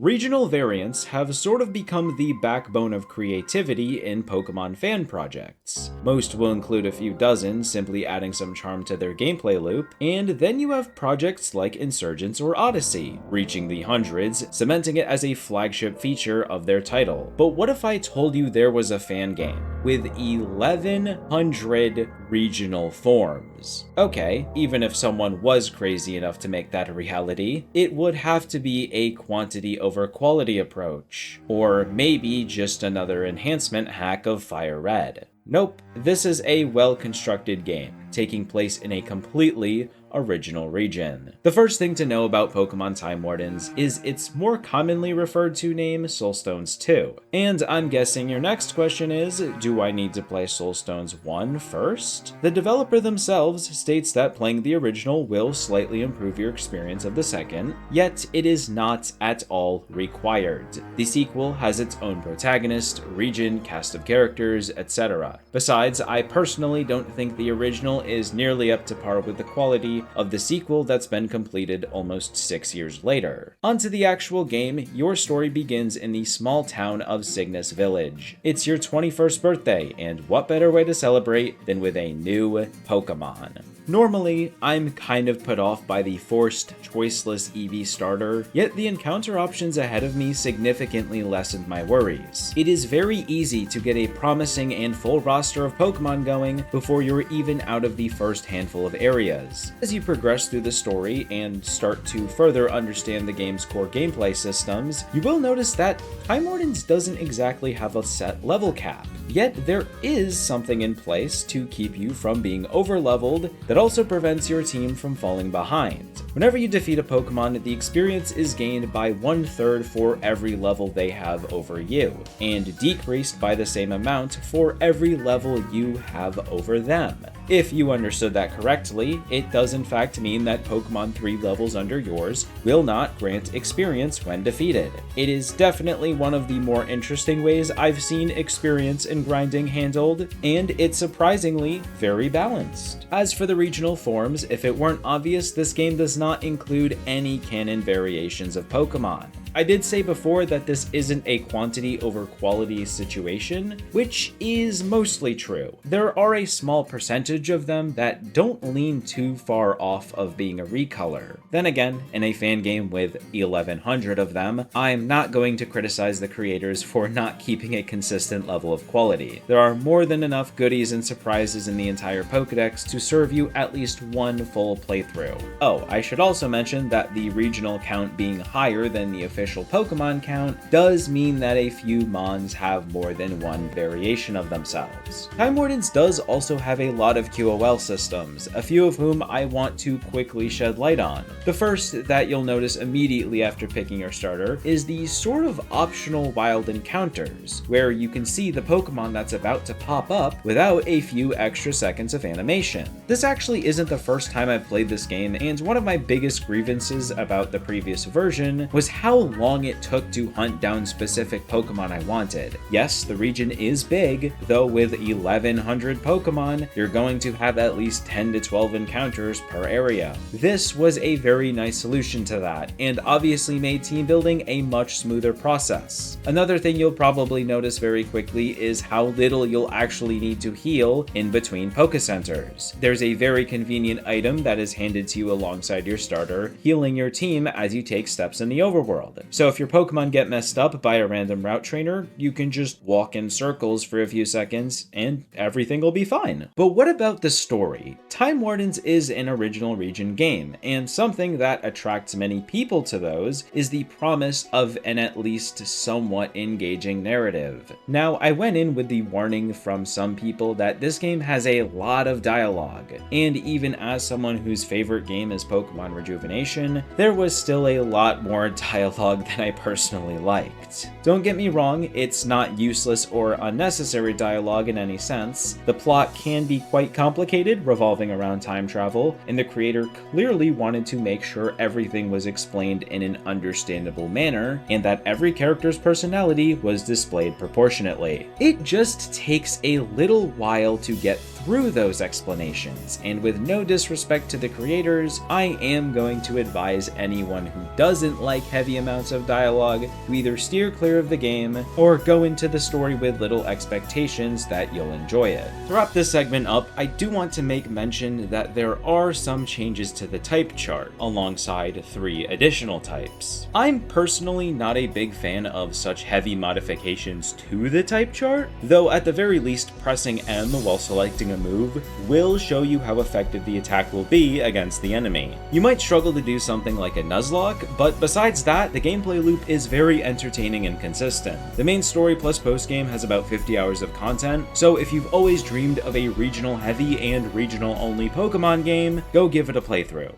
Regional variants have sort of become the backbone of creativity in Pokemon fan projects. Most will include a few dozen, simply adding some charm to their gameplay loop, and then you have projects like Insurgence or Odyssey, reaching the hundreds, cementing it as a flagship feature of their title. But what if I told you there was a fan game with 1,100 regional forms? Okay, even if someone was crazy enough to make that a reality, it would have to be a quantity over quality approach, or maybe just another enhancement hack of Fire Red. Nope, this is a well-constructed game, taking place in a completely original region. The first thing to know about Pokemon Time Wardens is its more commonly referred to name, Soulstones 2. And I'm guessing your next question is, do I need to play Soulstones 1 first? The developer themselves states that playing the original will slightly improve your experience of the second, yet it is not at all required. The sequel has its own protagonist, region, cast of characters, etc. Besides, I personally don't think the original is nearly up to par with the quality of the sequel that's been completed almost 6 years later. Onto the actual game, your story begins in the small town of Cygnus Village. It's your 21st birthday, and what better way to celebrate than with a new Pokemon? Normally, I'm kind of put off by the forced, choiceless EV starter, yet the encounter options ahead of me significantly lessened my worries. It is very easy to get a promising and full roster of Pokemon going before you're even out of the first handful of areas. As you progress through the story and start to further understand the game's core gameplay systems, you will notice that Time Wardens doesn't exactly have a set level cap. Yet there is something in place to keep you from being overleveled that also prevents your team from falling behind. Whenever you defeat a Pokemon, the experience is gained by 1/3 for every level they have over you, and decreased by the same amount for every level you have over them. If you understood that correctly, it does in fact mean that Pokemon 3 levels under yours will not grant experience when defeated. It is definitely one of the more interesting ways I've seen experience in grinding handled, and it's surprisingly very balanced. As for the regional forms, if it weren't obvious, this game does not include any canon variations of Pokemon. I did say before that this isn't a quantity over quality situation, which is mostly true. There are a small percentage of them that don't lean too far off of being a recolor. Then again, in a fan game with 1,100 of them, I'm not going to criticize the creators for not keeping a consistent level of quality. There are more than enough goodies and surprises in the entire Pokedex to serve you at least one full playthrough. Oh, I should also mention that the regional count being higher than the official Pokemon count does mean that a few Mons have more than one variation of themselves. Time Wardens does also have a lot of QOL systems, a few of whom I want to quickly shed light on. The first that you'll notice immediately after picking your starter is the sort of optional wild encounters, where you can see the Pokemon that's about to pop up without a few extra seconds of animation. This actually isn't the first time I've played this game, and one of my biggest grievances about the previous version was how long it took to hunt down specific Pokemon I wanted. Yes, the region is big, though with 1,100 Pokemon, you're going to have at least 10 to 12 encounters per area. This was a very nice solution to that, and obviously made team building a much smoother process. Another thing you'll probably notice very quickly is how little you'll actually need to heal in between Pokecenters. There's a very convenient item that is handed to you alongside your starter, healing your team as you take steps in the overworld. So if your Pokemon get messed up by a random route trainer, you can just walk in circles for a few seconds and everything will be fine. But what about the story? Time Wardens is an original region game, and something that attracts many people to those is the promise of an at least somewhat engaging narrative. Now, I went in with the warning from some people that this game has a lot of dialogue, and even as someone whose favorite game is Pokemon Rejuvenation, there was still a lot more dialogue than I personally liked. Don't get me wrong, it's not useless or unnecessary dialogue in any sense. The plot can be quite complicated, revolving around time travel, and the creator clearly wanted to make sure everything was explained in an understandable manner, and that every character's personality was displayed proportionately. It just takes a little while to get through those explanations, and with no disrespect to the creators, I am going to advise anyone who doesn't like heavy amounts of dialogue to either steer clear of the game or go into the story with little expectations that you'll enjoy it. To wrap this segment up, I do want to make mention that there are some changes to the type chart, alongside 3 additional types. I'm personally not a big fan of such heavy modifications to the type chart, though at the very least pressing M while selecting a move will show you how effective the attack will be against the enemy. You might struggle to do something like a Nuzlocke, but besides that, the gameplay loop is very entertaining and consistent. The main story plus postgame has about 50 hours of content, so if you've always dreamed of a regional heavy and regional only Pokemon game, go give it a playthrough.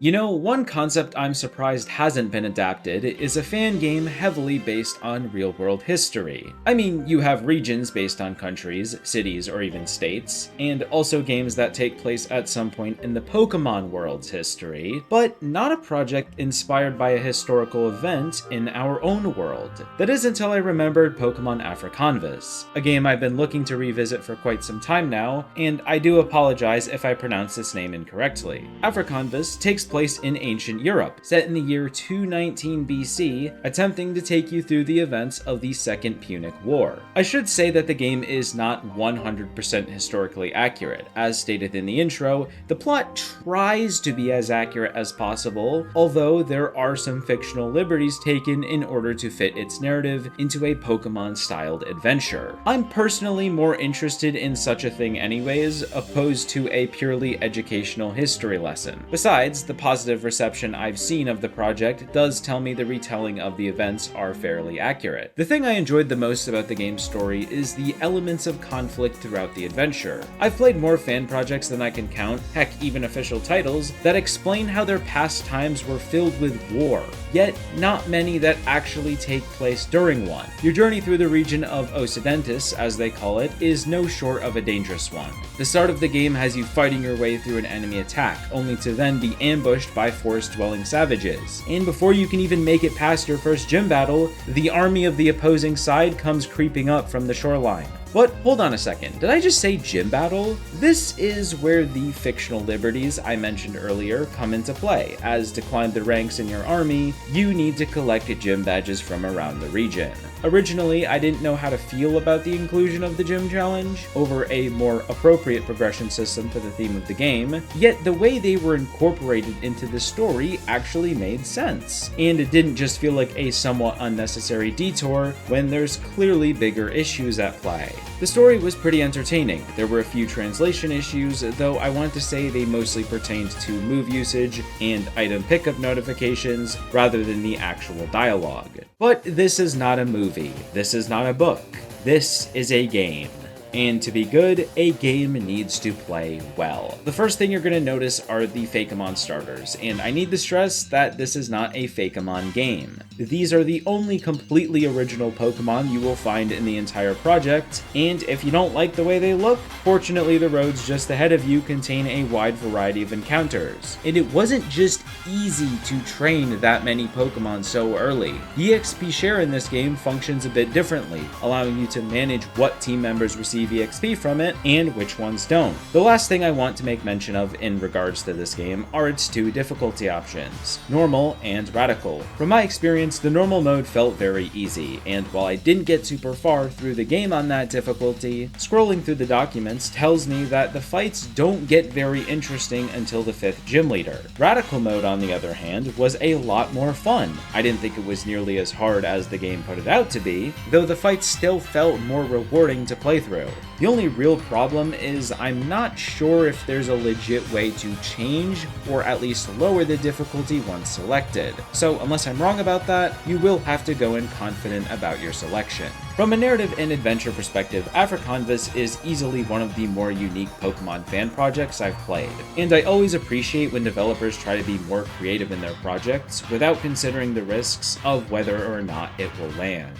You know, one concept I'm surprised hasn't been adapted is a fan game heavily based on real-world history. I mean, you have regions based on countries, cities, or even states, and also games that take place at some point in the Pokemon world's history, but not a project inspired by a historical event in our own world. That is until I remembered Pokemon Africanvas, a game I've been looking to revisit for quite some time now, and I do apologize if I pronounce its name incorrectly. Africanvas takes place in ancient Europe, set in the year 219 BC, attempting to take you through the events of the Second Punic War. I should say that the game is not 100% historically accurate. As stated in the intro, the plot tries to be as accurate as possible, although there are some fictional liberties taken in order to fit its narrative into a Pokemon-styled adventure. I'm personally more interested in such a thing anyways, opposed to a purely educational history lesson. Besides, the positive reception I've seen of the project does tell me the retelling of the events are fairly accurate. The thing I enjoyed the most about the game's story is the elements of conflict throughout the adventure. I've played more fan projects than I can count, heck even official titles, that explain how their past times were filled with war, yet not many that actually take place during one. Your journey through the region of Occidentis, as they call it, is no short of a dangerous one. The start of the game has you fighting your way through an enemy attack, only to then be ambushed by forest-dwelling savages. And before you can even make it past your first gym battle, the army of the opposing side comes creeping up from the shoreline. But hold on a second, did I just say gym battle? This is where the fictional liberties I mentioned earlier come into play, as to climb the ranks in your army, you need to collect gym badges from around the region. Originally, I didn't know how to feel about the inclusion of the gym challenge over a more appropriate progression system for the theme of the game, yet the way they were incorporated into the story actually made sense. And it didn't just feel like a somewhat unnecessary detour when there's clearly bigger issues at play. The story was pretty entertaining. There were a few translation issues, though I want to say they mostly pertained to move usage and item pickup notifications rather than the actual dialogue. But this is not a movie. This is not a book. This is a game. And to be good, a game needs to play well. The first thing you're going to notice are the Fakemon starters, and I need to stress that this is not a Fakemon game. These are the only completely original Pokemon you will find in the entire project, and if you don't like the way they look, fortunately the roads just ahead of you contain a wide variety of encounters. And it wasn't just easy to train that many Pokemon so early. The EXP share in this game functions a bit differently, allowing you to manage what team members receive EXP from it and which ones don't. The last thing I want to make mention of in regards to this game are its 2 difficulty options, normal and radical. From my experience, the normal mode felt very easy, and while I didn't get super far through the game on that difficulty, scrolling through the documents tells me that the fights don't get very interesting until the 5th gym leader. Radical mode, on the other hand, was a lot more fun. I didn't think it was nearly as hard as the game put it out to be, though the fights still felt more rewarding to play through. The only real problem is I'm not sure if there's a legit way to change or at least lower the difficulty once selected. So unless I'm wrong about that, you will have to go in confident about your selection. From a narrative and adventure perspective, Africanvas is easily one of the more unique Pokemon fan projects I've played, and I always appreciate when developers try to be more creative in their projects without considering the risks of whether or not it will land.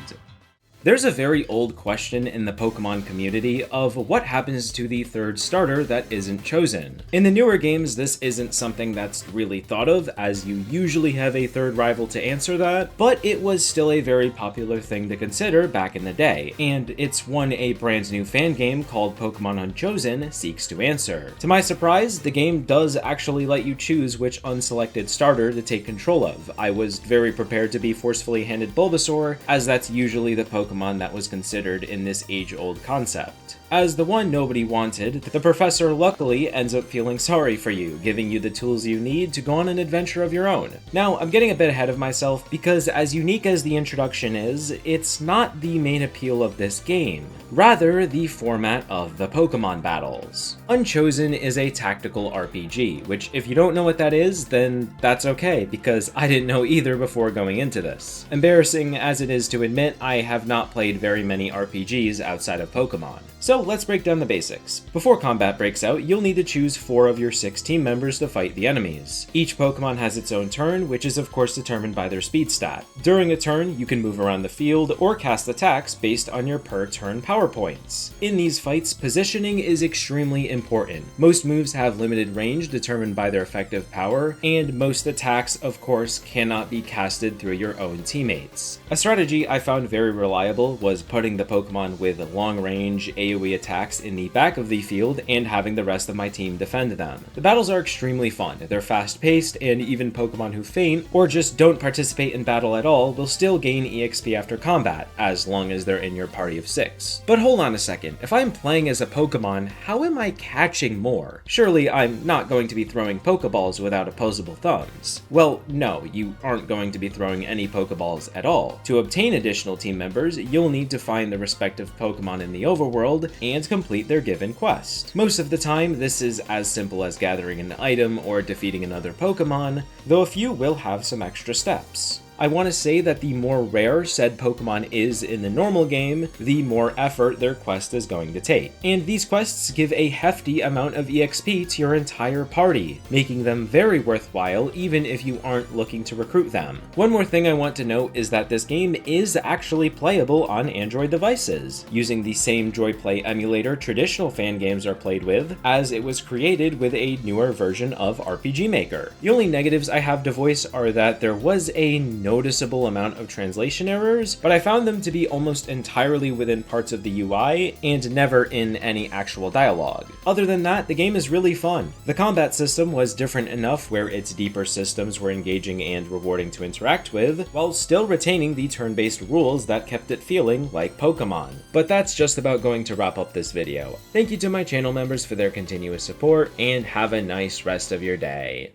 There's a very old question in the Pokemon community of what happens to the third starter that isn't chosen. In the newer games, this isn't something that's really thought of, as you usually have a third rival to answer that, but it was still a very popular thing to consider back in the day, and it's one a brand new fan game called Pokemon Unchosen seeks to answer. To my surprise, the game does actually let you choose which unselected starter to take control of. I was very prepared to be forcefully handed Bulbasaur, as that's usually the Pokemon that was considered in this age-old concept. As the one nobody wanted, the professor luckily ends up feeling sorry for you, giving you the tools you need to go on an adventure of your own. Now, I'm getting a bit ahead of myself because as unique as the introduction is, it's not the main appeal of this game, rather the format of the Pokemon battles. Unchosen is a tactical RPG, which if you don't know what that is, then that's okay, because I didn't know either before going into this. Embarrassing as it is to admit, I have not played very many RPGs outside of Pokemon. So let's break down the basics. Before combat breaks out, you'll need to choose 4 of your 6 team members to fight the enemies. Each Pokemon has its own turn, which is of course determined by their speed stat. During a turn, you can move around the field or cast attacks based on your per turn power points. In these fights, positioning is extremely important. Most moves have limited range determined by their effective power, and most attacks, of course, cannot be casted through your own teammates. A strategy I found very reliable was putting the Pokemon with long range AoE attacks in the back of the field and having the rest of my team defend them. The battles are extremely fun, they're fast paced, and even Pokemon who faint or just don't participate in battle at all will still gain EXP after combat, as long as they're in your party of 6. But hold on a second, if I'm playing as a Pokemon, how am I catching more? Surely I'm not going to be throwing Pokeballs without opposable thumbs. Well, no, you aren't going to be throwing any Pokeballs at all. To obtain additional team members, you'll need to find the respective Pokemon in the overworld and complete their given quest. Most of the time, this is as simple as gathering an item or defeating another Pokemon, though a few will have some extra steps. I want to say that the more rare said Pokemon is in the normal game, the more effort their quest is going to take. And these quests give a hefty amount of EXP to your entire party, making them very worthwhile even if you aren't looking to recruit them. One more thing I want to note is that this game is actually playable on Android devices, using the same JoyPlay emulator traditional fan games are played with, as it was created with a newer version of RPG Maker. The only negatives I have to voice are that there was a noticeable amount of translation errors, but I found them to be almost entirely within parts of the UI and never in any actual dialogue. Other than that, the game is really fun. The combat system was different enough where its deeper systems were engaging and rewarding to interact with, while still retaining the turn-based rules that kept it feeling like Pokemon. But that's just about going to wrap up this video. Thank you to my channel members for their continuous support, and have a nice rest of your day.